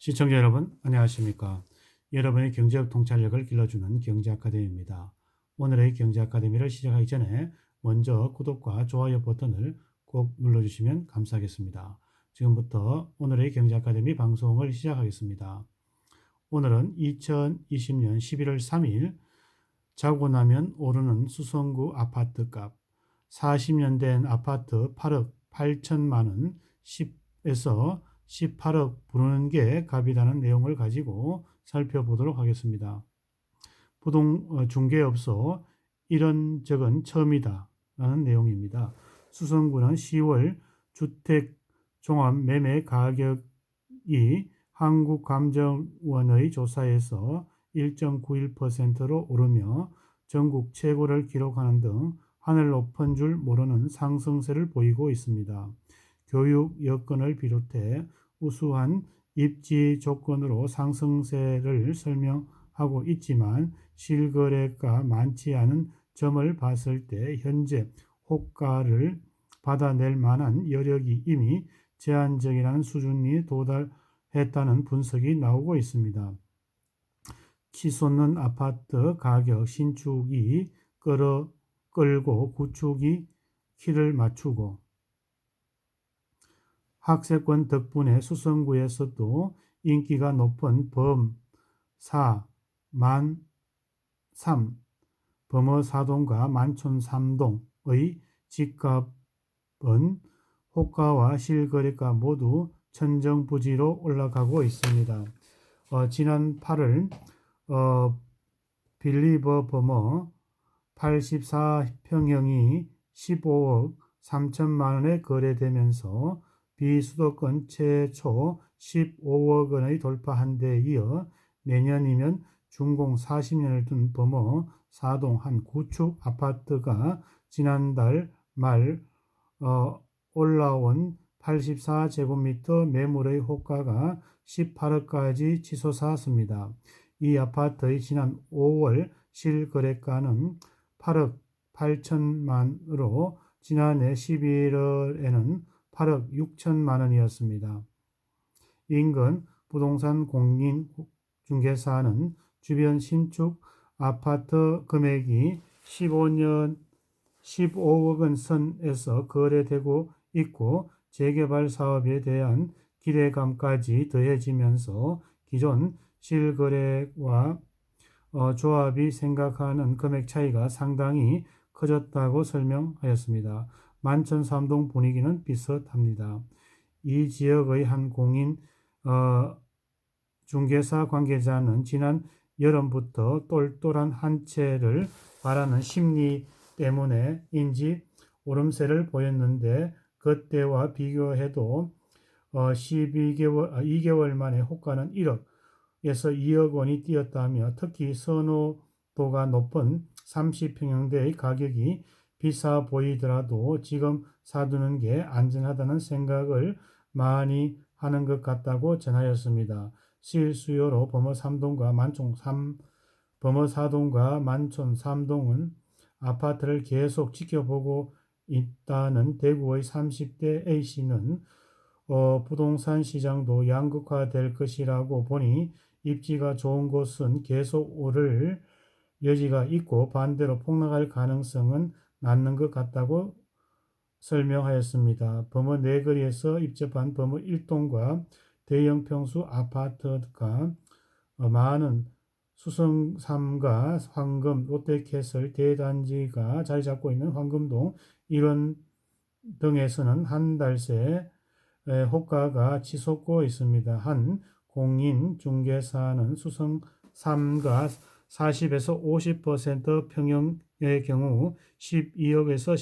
시청자 여러분, 안녕하십니까? 여러분의 경제적 통찰력을 길러주는 경제아카데미입니다. 오늘의 경제아카데미를 시작하기 전에 먼저 구독과 좋아요 버튼을 꼭 눌러주시면 감사하겠습니다. 지금부터 오늘의 경제아카데미 방송을 시작하겠습니다. 오늘은 2020년 11월 3일 자고 나면 오르는 수성구 아파트값 40년 된 아파트 8억 8천만 원 10에서 18억 부르는 게 값이라는 내용을 가지고 살펴보도록 하겠습니다. 중개업소 이런 적은 처음이다 라는 내용입니다. 수성구는 10월 주택 종합 매매 가격이 한국감정원의 조사에서 1.91%로 오르며 전국 최고를 기록하는 등 하늘 높은 줄 모르는 상승세를 보이고 있습니다. 교육 여건을 비롯해 우수한 입지 조건으로 상승세를 설명하고 있지만 실거래가 많지 않은 점을 봤을 때 현재 호가를 받아낼 만한 여력이 이미 제한적이라는 수준이 도달했다는 분석이 나오고 있습니다. 치솟는 아파트 가격 신축이 끌고 구축이 키를 맞추고 학세권 덕분에 수성구에서도 인기가 높은 범어사동과 만촌3동의 집값은 호가와 실거래가 모두 천정부지로 올라가고 있습니다. 지난 8월 빌리버 범어 84평형이 15억 3천만 원에 거래되면서 비수도권 최초 15억 원의 돌파한 데 이어 내년이면 준공 40년을 둔 범어 사동 한 구축 아파트가 지난달 말 올라온 84제곱미터 매물의 호가가 18억까지 치솟았습니다. 이 아파트의 지난 5월 실거래가는 8억 8천만으로 지난해 11월에는 8억 6천만 원이었습니다. 인근 부동산 공인중개사는 주변 신축 아파트 금액이 15억 원 선에서 거래되고 있고 재개발 사업에 대한 기대감까지 더해지면서 기존 실거래와 조합이 생각하는 금액 차이가 상당히 커졌다고 설명하였습니다. 만촌3동 분위기는 비슷합니다. 이 지역의 한 공인 중개사 관계자는 지난 여름부터 똘똘한 한 채를 바라는 심리 때문에인지 오름세를 보였는데 그때와 비교해도 2개월 만에 호가는 1억에서 2억 원이 뛰었다며 특히 선호도가 높은 30평형대의 가격이 비싸 보이더라도 지금 사두는 게 안전하다는 생각을 많이 하는 것 같다고 전하였습니다. 실수요로 범어사동과 만촌 3동은 아파트를 계속 지켜보고 있다는 대구의 30대 A씨는 부동산 시장도 양극화될 것이라고 보니 입지가 좋은 곳은 계속 오를 여지가 있고 반대로 폭락할 가능성은 낮는 것 같다고 설명하였습니다. 범어 내거리에서 입접한 범어 1동과 대형 평수 아파트가 많은 수성삼가 황금 롯데캐슬 대단지가 자리 잡고 있는 황금동 이런 등에서는 한 달 새 호가가 치솟고 있습니다. 한 공인 중개사는 수성 3가 40에서 50% 평형의 경우 12억에서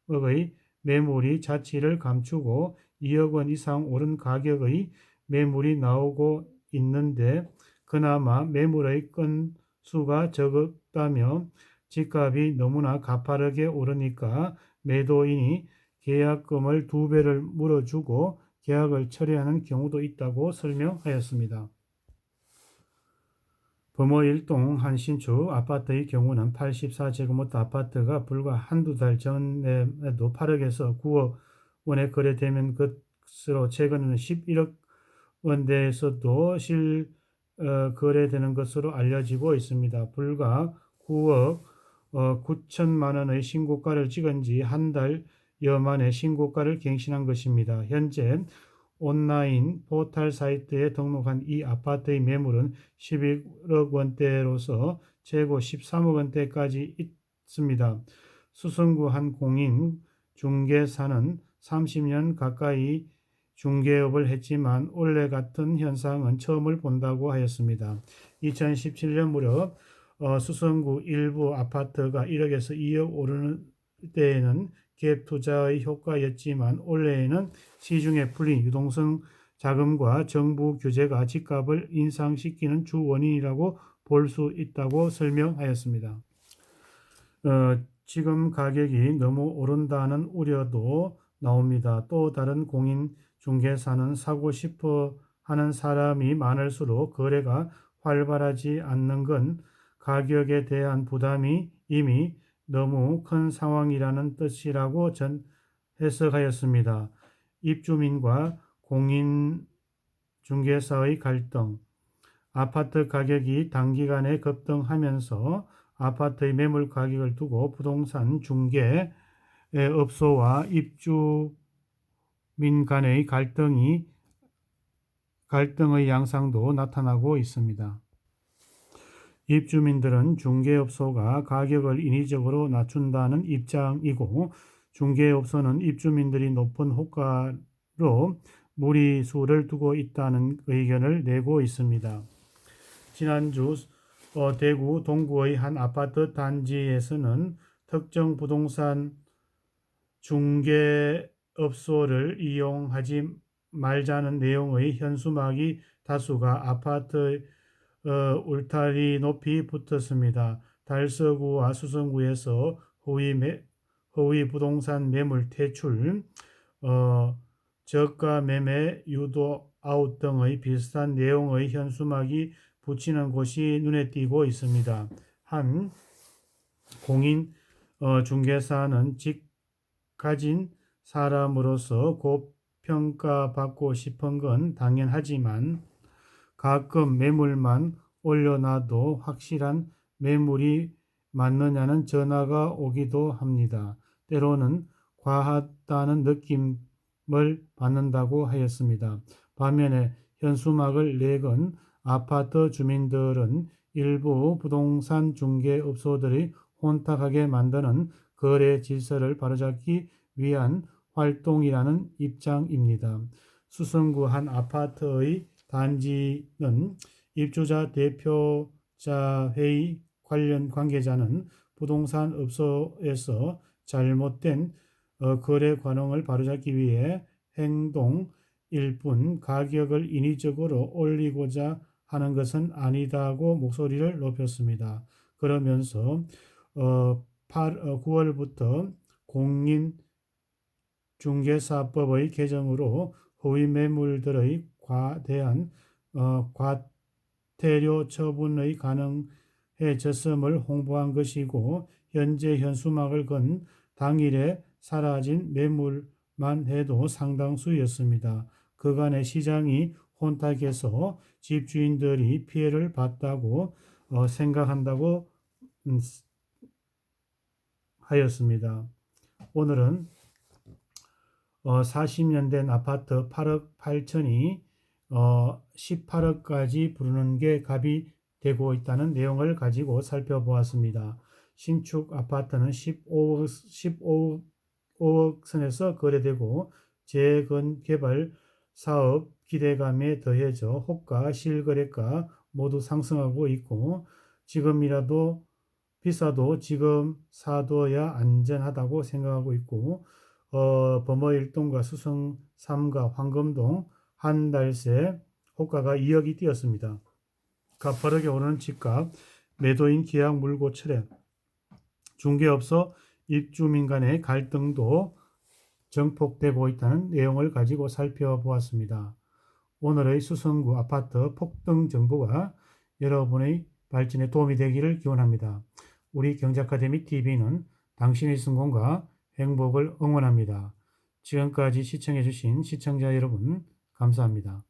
14억의 매물이 자취를 감추고 2억 원 이상 오른 가격의 매물이 나오고 있는데 그나마 매물의 건수가 적다며 집값이 너무나 가파르게 오르니까 매도인이 계약금을 2배를 물어주고 계약을 철회하는 경우도 있다고 설명하였습니다. 범어 1동 한 신축 아파트의 경우는 84제곱미터 아파트가 불과 한두 달 전에도 8억에서 9억 원에 거래되는 것으로 최근에는 11억 원대에서도 거래되는 것으로 알려지고 있습니다. 불과 9억 9천만 원의 신고가를 찍은 지 한 달여 만에 신고가를 갱신한 것입니다. 현재 온라인 포털 사이트에 등록한 이 아파트의 매물은 11억 원대로서 최고 13억 원대까지 있습니다. 수성구 한 공인 중개사는 30년 가까이 중개업을 했지만 원래 같은 현상은 처음을 본다고 하였습니다. 2017년 무렵 수성구 일부 아파트가 1억에서 2억 오르는 때에는 갭 투자의 효과였지만 올해에는 시중에 풀린 유동성 자금과 정부 규제가 집값을 인상시키는 주 원인이라고 볼 수 있다고 설명하였습니다. 지금 가격이 너무 오른다는 우려도 나옵니다. 또 다른 공인 중개사는 사고 싶어 하는 사람이 많을수록 거래가 활발하지 않는 건 가격에 대한 부담이 이미 너무 큰 상황이라는 뜻이라고 해석하였습니다. 입주민과 공인 중개사의 갈등, 아파트 가격이 단기간에 급등하면서 아파트의 매물 가격을 두고 부동산 중개 업소와 입주민 간의 갈등의 양상도 나타나고 있습니다. 입주민들은 중개업소가 가격을 인위적으로 낮춘다는 입장이고 중개업소는 입주민들이 높은 호가로 무리수를 두고 있다는 의견을 내고 있습니다. 지난주 대구 동구의 한 아파트 단지에서는 특정 부동산 중개업소를 이용하지 말자는 내용의 현수막이 다수가 아파트 울타리 높이 붙었습니다. 달서구와 수성구에서 허위 부동산 매물 퇴출, 저가 매매 유도 아웃 등의 비슷한 내용의 현수막이 붙이는 곳이 눈에 띄고 있습니다. 한 공인 중개사는 가진 사람으로서 고평가받고 싶은 건 당연하지만 가끔 매물만 올려놔도 확실한 매물이 맞느냐는 전화가 오기도 합니다. 때로는 과하다는 느낌을 받는다고 하였습니다. 반면에 현수막을 내건 아파트 주민들은 일부 부동산 중개업소들이 혼탁하게 만드는 거래 질서를 바로잡기 위한 활동이라는 입장입니다. 수성구 한 아파트의 단지는 입주자 대표자 회의 관련 관계자는 부동산 업소에서 잘못된 거래 관행을 바로잡기 위해 행동일 뿐 가격을 인위적으로 올리고자 하는 것은 아니다고 목소리를 높였습니다. 그러면서 9월부터 공인중개사법의 개정으로 허위 매물들의 대한 과태료 처분의 가능해졌음을 홍보한 것이고 현재 현수막을 건 당일에 사라진 매물만 해도 상당수였습니다. 그간의 시장이 혼탁해서 집주인들이 피해를 봤다고 생각한다고 하였습니다. 오늘은 40년 된 아파트 8억 8천이 18억까지 부르는 게 값이 되고 있다는 내용을 가지고 살펴보았습니다. 신축 아파트는 15억 선에서 거래되고 재건개발 사업 기대감에 더해져 호가, 실거래가 모두 상승하고 있고 지금이라도 비싸도 지금 사둬야 안전하다고 생각하고 있고 범어일동과 수성 3가 황금동 한 달 새 호가가 2억이 뛰었습니다. 가파르게 오르는 집값, 매도인 기약 물고 철회, 중개업소 입주민 간의 갈등도 증폭되고 있다는 내용을 가지고 살펴보았습니다. 오늘의 수성구 아파트 폭등 정보가 여러분의 발전에 도움이 되기를 기원합니다. 우리 경제아카데미 TV는 당신의 성공과 행복을 응원합니다. 지금까지 시청해주신 시청자 여러분 감사합니다.